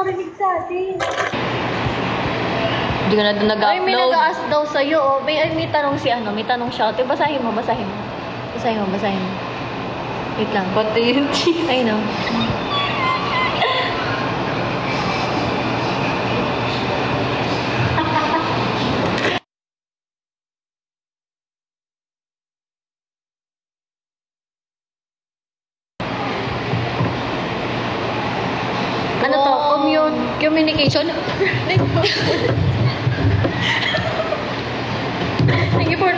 nakakarinig sa atin. Hindi ka na doon nag-upload. Ay, may nag-ask daw sa'yo. Oh. May tanong si ano, may tanong siya. Ito, basahin mo. Basahin mo. Wait lang. Pati yung cheese. Ay, no. Ano to? Communication? Thank you for...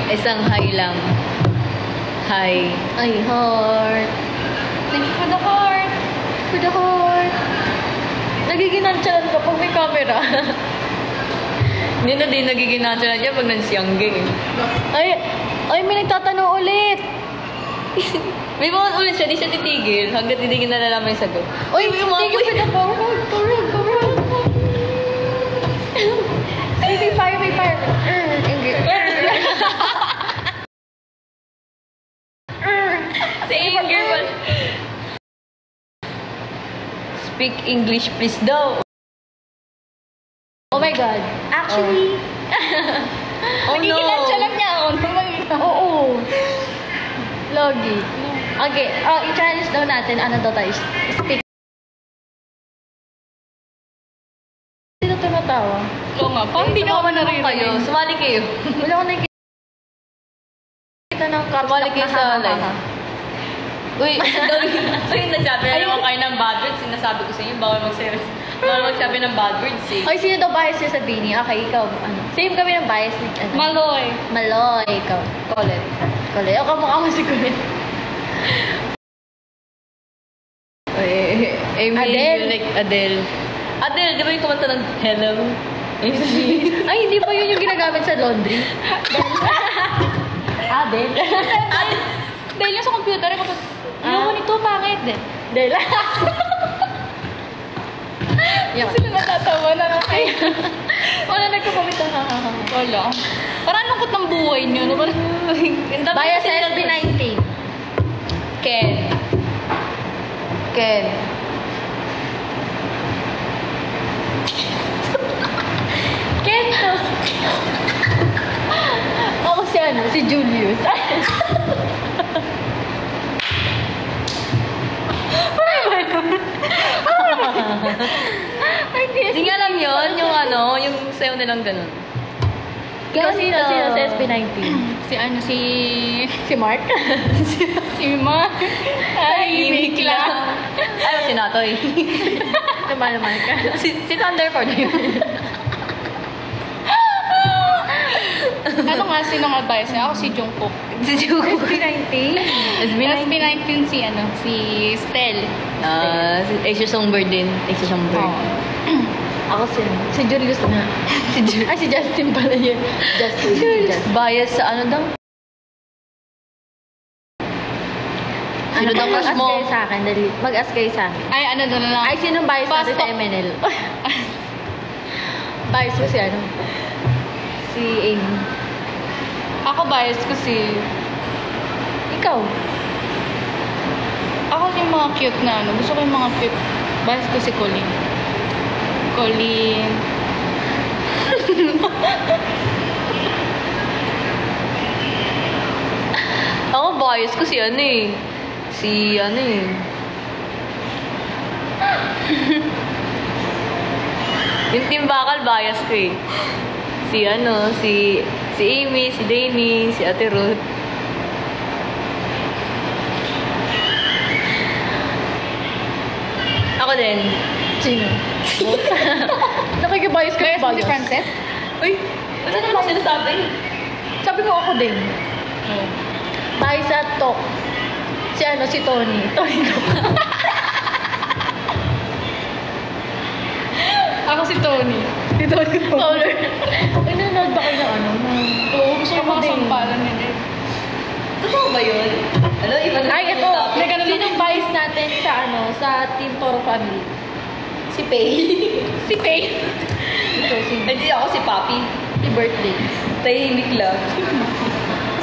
Isang hi lang. Hi. Ay, heart. Thank you for the heart. For the heart. Nagiginansyalan ka pag may camera. Hindi na din nagiginansyalan niya pag nansiyangge. Ay, may nagtatanong ulit. May mga ulit siya, di siya titigil. Hanggat hindi na nalaman yung sagot. Uy, thank you for the forward. May fire. Angry. Si Angry wala. Speak English please daw. Oh my God. Actually. Oh no. Nagiginansyalan niya ako. Oo. Logi. Okay, i-challenge daw natin. Ano daw tayo? Speak. Sino tumatawa? Oo nga, parang hindi na naman naririnig kayo. Sumali kayo. Wala ko nakikita ng caps. Sumali kayo sa live. Uy, nagsabi na naman kayo ng bad words. Sinasabi ko sa inyo, bawal magsabi ng bad words eh. Ay, sino daw bias niya sa Bini? Okay, ikaw. Ano? Same kami ng bias ni... Ano? Maloy. Ikaw. Colette. O, kamukha mo si Colette. Adele. Adele, di ba yung kumanta ng Hello? Ay, hindi pa yun yung ginagamit sa laundry. Adele. Dahil yung sa computer, kapag yung nito, bakit? Dahil. Sila natatawa na nga kayo. Wala nagkakamita. Wala. Parang lungkot ng buhay niyo. No? Bias sa SB19. Ken. Ken to. Ako si Julius. Hindi nga lang yun, yung sayo nilang ganun. Sino sa SB19? Si Mark? si Mark. Ay, Mikla. Ay, si Natoy. Naman ka. Si Thunderford na yun. Ano nga, sino nga bias niya? Ako si Jungkook. SB19? SB19 si Stel. Si Asia Songbird din. Ako si Julius na. Ay, si Justin pala yun. Justin. Bias sa ano daw? Sino daw crush mo? Mag-ask kayo sa akin. Mag-ask kayo sa akin. Ay, ano doon na lang. Ay, sinong bias natin sa MNL? Bias mo si ano? Si Amy. Ako bias ko Ikaw? Ako yung mga cute na Gusto ko yung mga cute. Bias ko si Colleen. Ako bias ko si yung Team Bakal bias ko eh. Si Amy, si Danny, si Ate Ruth. Ako din. Sino? Nakikibayos ka ba? Si Frances? Uy, ano naman sinasabi? Sabi mo ako din. Bias sa Tok. Si Tony. Tony Tok. Ako si Tony. Si Tony Tok. Ay, nanonood ba kayo ng Oo, gusto ko mga sampalan nila. Totoo ba yun? Ano, iba na. Ay, ito. Sinong bias natin sa Team Toro Family? Si Pei. Si Pei. Hindi ako si Papi. Si Birthday. Tahimik lang.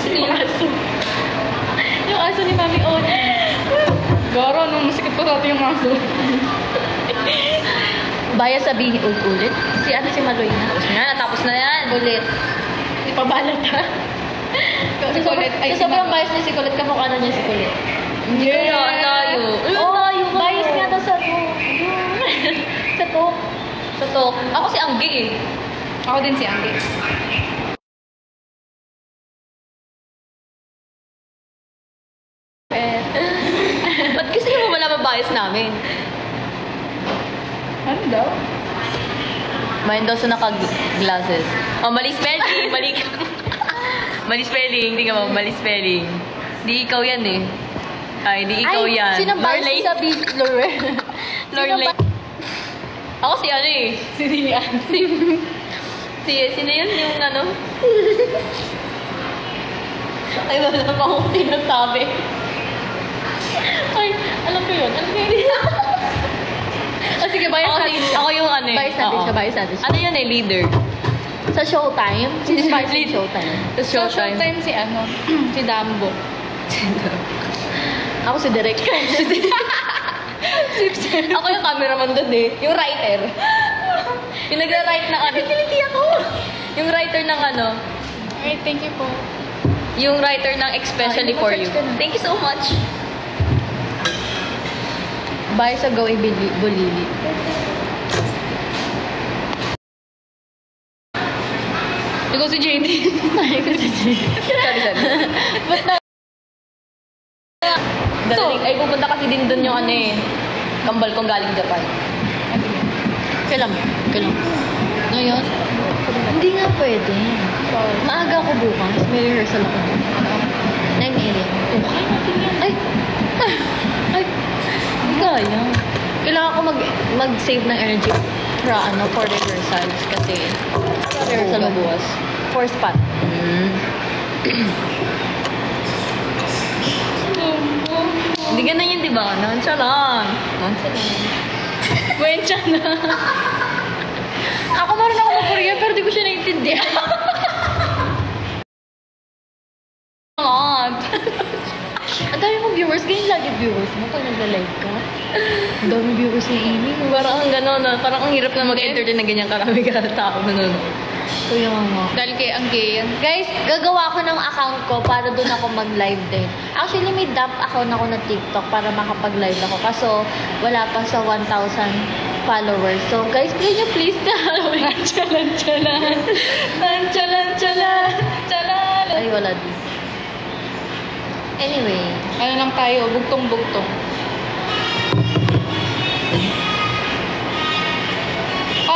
Yung aso. Yung aso ni Mami Oni. Pagkati yung aso. Bias sabihin ulit. Si Maloy na. Tapos na, natapos na yan. Ulit. Di pa balat ha. Si Colette, ay, si sobrang Maloy. bias niya si Colette. Kamukha na niya si Colette. Kaya, ang layo. Oh, yung bias nga daw sa to. Sa to. Sa talk. Ako si Anggi eh. Ako din si Angge. Ba't gusto niyo mo malaman bias namin? Ano daw? Mayan daw sa naka-glasses. Oh, mali spelling. Mali ka. Mali spelling. Hindi ka ba? Mali spelling. Di ikaw yan eh. Ay, di ikaw yan. Sino ba sa beat, Lore? Lorelei. Ako si ano eh. Si Rian. Sino yun yung ano? Ay, wala pa akong sinasabi. Ay, alam ko yun. Alam ko yun. O sige, bias natin siya. Ako yung ano eh. Bias natin Oo. siya, bias natin siya. Ano yun eh, leader. Sa Showtime? Sino bias sa Showtime? Sa So, showtime si ano, si Dambo. Ako si Direk. Ako yung cameraman doon eh. Yung writer. Yung nagra-write ng ano. Piniliti ako. Yung writer ng ano. Okay, thank you po. Yung writer ng Especially For You. Thank you so much. Bias sa Go Bulili. Ikaw si JD. Sorry. Ba't na? Dadaling, ay pupunta kasi din doon yung ano eh. Kambal kong galing Japan. Kailan? Ngayon? Hindi nga pwede. Maaga ako bukas. May rehearsal ako. 9 a.m. Okay natin yan. Ay! Hindi kaya. Kailangan ko mag-save ng energy for rehearsals kasi rehearsal mo bukas. For spot. Hindi ganun yun, di ba? Nonchalant. Kwensya na. Ako marunong ako mag-Korean pero di ko siya naiintindihan. Ang dami mong viewers. Ganyan lagi viewers mo pag nagla-live ka. Ang dami viewers ni Amy. Parang ang gano'n na. Parang ang hirap na mag-entertain na ganyan karami ka tao nanonood. Kuya nga. Dahil kay Angge yan. Guys, gagawa ko ng account ko para doon ako mag-live din. Actually, may dump account ako na TikTok para makapag-live ako. Kaso, wala pa sa 1,000 followers. So, guys, can you please tell me? Chalan. Ay, wala din. Anyway. Ano lang tayo, bugtong-bugtong.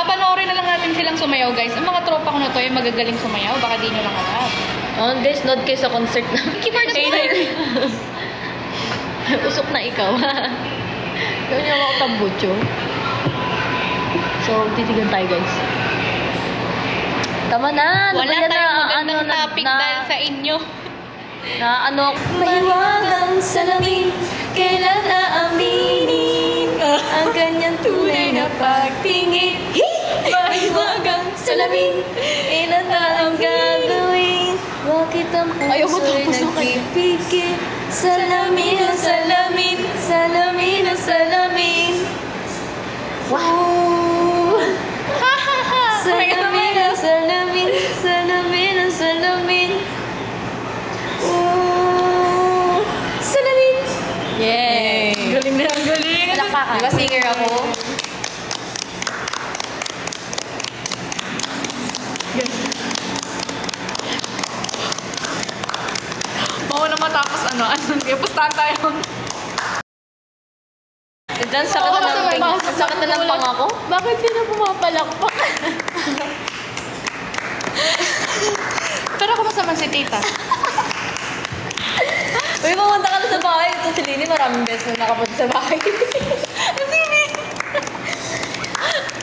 Panoorin na lang natin silang sumayaw, guys. Ang mga tropa ko na to ay magagaling sumayaw. Baka di nyo lang alam. Oh, guys, nood kayo sa concert na. Keep our Usok na ikaw. Gawin niyo ako tambucho. So, titigan tayo, guys. Tama na. Wala Ano ba yan tayong na- magandang ano, na- topic na- dahil sa inyo. Na ano. Mahiwagang salamin, kailan aaminin ang kanyang tunay na pagtingin. Mahiwagang salamin, ilan na ang gagawin? Bakit ang puso'y nagpipigil? Salamin ang salamin, salamin ang salamin. Wow! Salamin ang salamin, salamin ang salamin. Oh, salamin! Yay! Galing na, ang galing. Palakpakan. Diba singer ako? Oo na matapos ano, pustahan tayo. Diyan, sakit na ng ping. Sakit na ng pangako. Bakit sila pumapalakpak? Pero kumusta man si tita? Uy, pumunta ka na sa bahay. Ito si Lini, maraming beses na nakapunta sa bahay.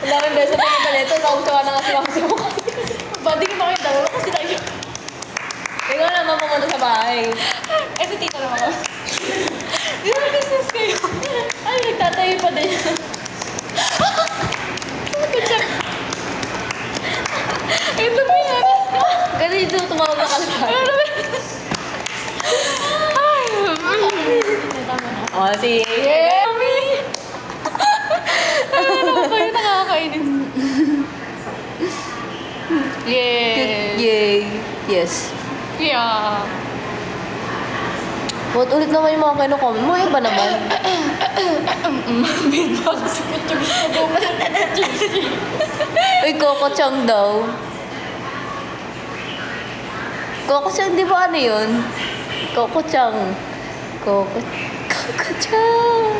Maraming beses na pumunta nito. Nausawa na nga si mo. Ba't di ko makita mo? Kasi tayo. Ikaw naman pumunta sa bahay. Eh, si tita naman ako. Di ba business kayo? Ay, nagtatayo pa din. Ito ba yan? Kasi dito tumawag na kalahati. Oh, si... Mami! kainis. Yes. Yay. Yes. Yeah. What ulit naman yung mga kinu-comment mo? Iba naman. Beatbox. Uy, Coco Chang daw. Coco Chang, di ba ano yun? Coco Chang. Coco Chang.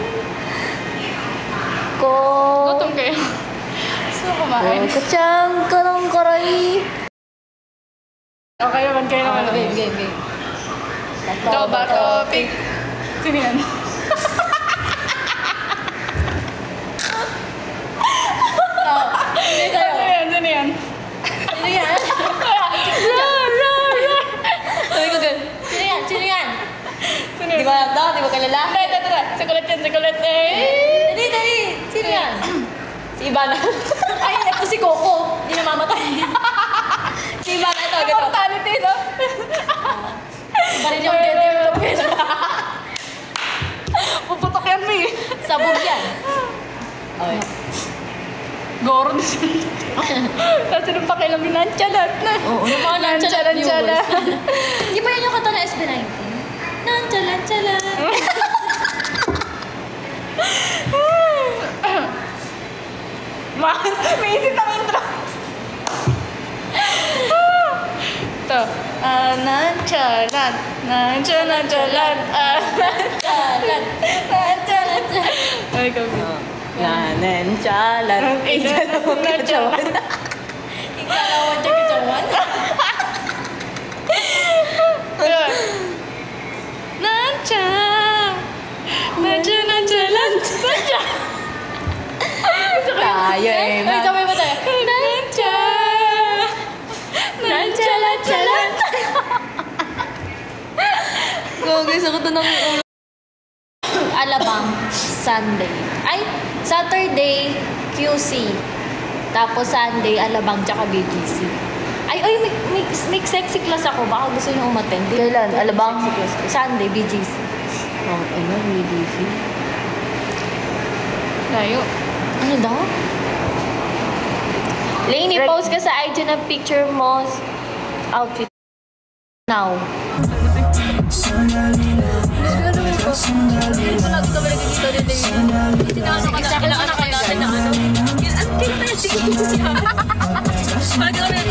Gutom kayo. Gusto ko kumain. Coco Chang, karang-karay. Okay naman, kayo naman. Game. Toba topic. Sino yan? Sino yan? Sino yan? Sabi ko gan. Sino yan? Sino yan? Di ba alam daw? Di ba kilala? Tara. Sikulit yan, sikulit. Dali. Sino yan? Si Ivana. Ay, ito si Coco. Hindi namamatay. Si Ivana, ito. Mortality, no? Baril yung dead. Puputok yan, Mi. Sabog yan. Okay. Goron siya. Kasi nung pakialam yung nonchalant na. Oo, yung mga nonchalant Nonchalant. Di ba yan yung kata na SB19? Nonchalant. May isip ng intro. Ito. Nonchalant. Nonchalant. Ay, kami. Nonchalant. Nonchalant. Ikalawan siya kacawan. Nonchalant. Tayo eh. Ay, sabay ba tayo? Nonchalant. Guys, ako to ng ulo. Alabang, Sunday. Ay, Saturday, QC. Tapos Sunday, Alabang, tsaka BGC. Ay, may sexy class ako. Baka gusto nyo umattend. Kailan? Alabang? Sexy class ko. Sunday, BGC. Oh, ano? BDC? Layo. Ano daw? Lainey, post ka sa IG ng picture mo. Outfit. Now. Kailangan na kayo natin na ano. Ang cute na yung